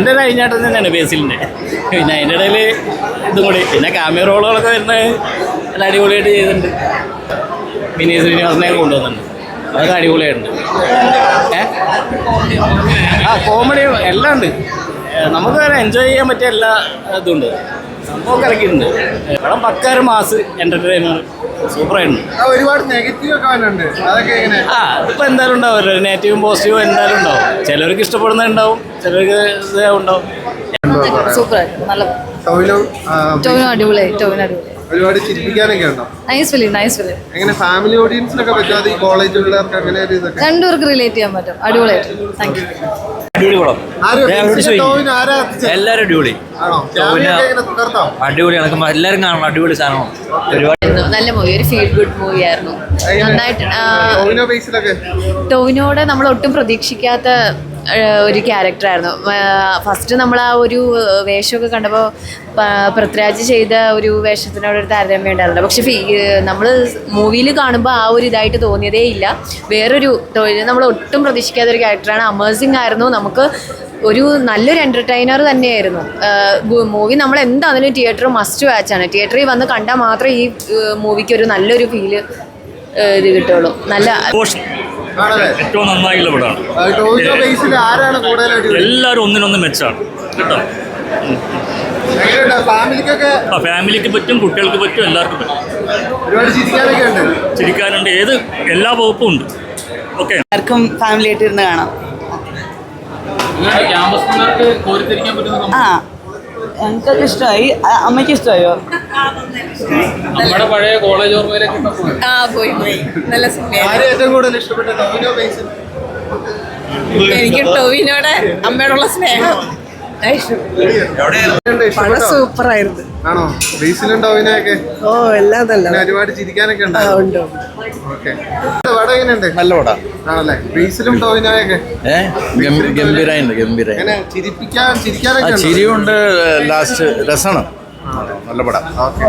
എൻ്റെ ഒരു അഴിഞ്ഞാട്ടം തന്നെയാണ് ബേസിലിൻ്റെ. പിന്നെ അതിൻ്റെ ഇടയിൽ ഇതും കൂടി, പിന്നെ ക്യാമിയ റോളുകളൊക്കെ വരുന്നത് നല്ല അടിപൊളിയായിട്ട് ചെയ്തിട്ടുണ്ട്. വിനീത് ശ്രീനിവാസനെ കൊണ്ടുവന്നിട്ടുണ്ട്, അതൊക്കെ അടിപൊളിയായിട്ടുണ്ട്. കോമഡി എല്ലാം ഉണ്ട്, നമുക്ക് വരെ എൻജോയ് ചെയ്യാൻ പറ്റിയ എല്ലാ ഇതുണ്ട്. സംഭവം ഇറക്കിയിട്ടുണ്ട്. പടം പക്കാറ് മാസ് എൻ്റർടൈനർ സൂപ്പറായിട്ടുണ്ട്. ഒരുപാട് നെഗറ്റീവ് ഒക്കെ വന്നിട്ടുണ്ട്, അതൊക്കെ എങ്ങനെ? അതിപ്പോൾ എന്തായാലും ഉണ്ടാവും, നെഗറ്റീവും പോസിറ്റീവും എന്തായാലും ഉണ്ടാവും. ചിലർക്ക് ഇഷ്ടപ്പെടുന്നുണ്ടാവും, ചിലർക്ക് ഉണ്ടാവും. സൂപ്പറായിട്ട് നല്ല അടിപൊളിയായി. ഒരുപാട് ചിരിപ്പിക്കാനൊക്കെ ഉണ്ടോ? Nice film. എങ്ങനെ ഫാമിലി ഓഡിയൻസിനൊക്കെ പറ്റാതെ ഈ കോളേജ് പിള്ളേർക്ക് അങ്ങനെ ഒരു ഇതൊക്കെ രണ്ടുപേർക്ക് റിലേറ്റ് ചെയ്യാൻ പറ്റും. അടിപൊളിയായിട്ട്. Thank you. അടിപൊളി പടം, എല്ലാവരും അടിപൊളി. അടിപൊളിയാണ്, എല്ലാവരും കാണണം. അടിപൊളി സാധനമാണ്. നല്ല മൂവി, ഒരു ഫീൽ ഗുഡ് മൂവി ആയിരുന്നു. നന്നായിട്ട് ടോവിനോട് നമ്മൾ ഒട്ടും പ്രതീക്ഷിക്കാത്ത ഒരു ക്യാരക്ടറായിരുന്നു. ഫസ്റ്റ് നമ്മൾ ആ ഒരു വേഷമൊക്കെ കണ്ടപ്പോൾ പൃഥ്വിരാജ് ചെയ്ത ഒരു വേഷത്തിനോടൊരു താരതമ്യം ഉണ്ടായിരുന്നു. പക്ഷെ നമ്മൾ മൂവിയിൽ കാണുമ്പോൾ ആ ഒരു ഇതായിട്ട് തോന്നിയതേ ഇല്ല. വേറൊരു നമ്മൾ ഒട്ടും പ്രതീക്ഷിക്കാത്ത ഒരു ക്യാരക്ടറാണ്. അമേസിങ് ആയിരുന്നു. നമുക്ക് ഒരു നല്ലൊരു എൻ്റർടൈനർ തന്നെയായിരുന്നു മൂവി. നമ്മൾ എന്താണെങ്കിലും തിയേറ്റർ മസ്റ്റ് വാച്ചാണ്. തിയേറ്ററിൽ വന്ന് കണ്ടാൽ മാത്രമേ ഈ മൂവിക്ക് ഒരു നല്ലൊരു ഫീല് ഇത് കിട്ടുള്ളൂ. നല്ല ഏറ്റവും നന്നായിട്ടുള്ള പടമാണ്. എല്ലാവരും ഒന്നിനൊന്ന് മെച്ചാണ് കേട്ടോ. ഫാമിലിക്ക് പറ്റും, കുട്ടികൾക്ക് പറ്റും, എല്ലാവർക്കും പറ്റും. ചിരിക്കാനുണ്ട്, എല്ലാ വകുപ്പും ഉണ്ട്. ഓക്കെ, എല്ലാവർക്കും ഫാമിലി ആയിട്ട് ഇരുന്ന് കാണാം. എനിക്കൊക്കെ ഇഷ്ടമായി. അമ്മയ്ക്ക് ഇഷ്ടമായോ? നമ്മുടെ പഴയ കോളേജ് ഓർമ്മയിലേക്ക് പോയി നല്ല എനിക്ക് ടോവിനോട് അമ്മയോടുള്ള സ്നേഹം സൂപ്പറായിരുന്നു. ആണോ? ബേസിലും ടോവിനൊക്കെ എല്ലാം നല്ല ഒരുപാട് ചിരിക്കാനൊക്കെ ഉണ്ട്. നല്ല പടം ആണല്ലേ? ബേസിലും ടോവിനൊക്കെ ഗംഭീരായിട്ടുണ്ട്. ചിരിക്കാനൊക്കെ ചിരിയുണ്ട്, ലാസ്റ്റ് രസമാണ്. നല്ല പടം. ഓക്കെ.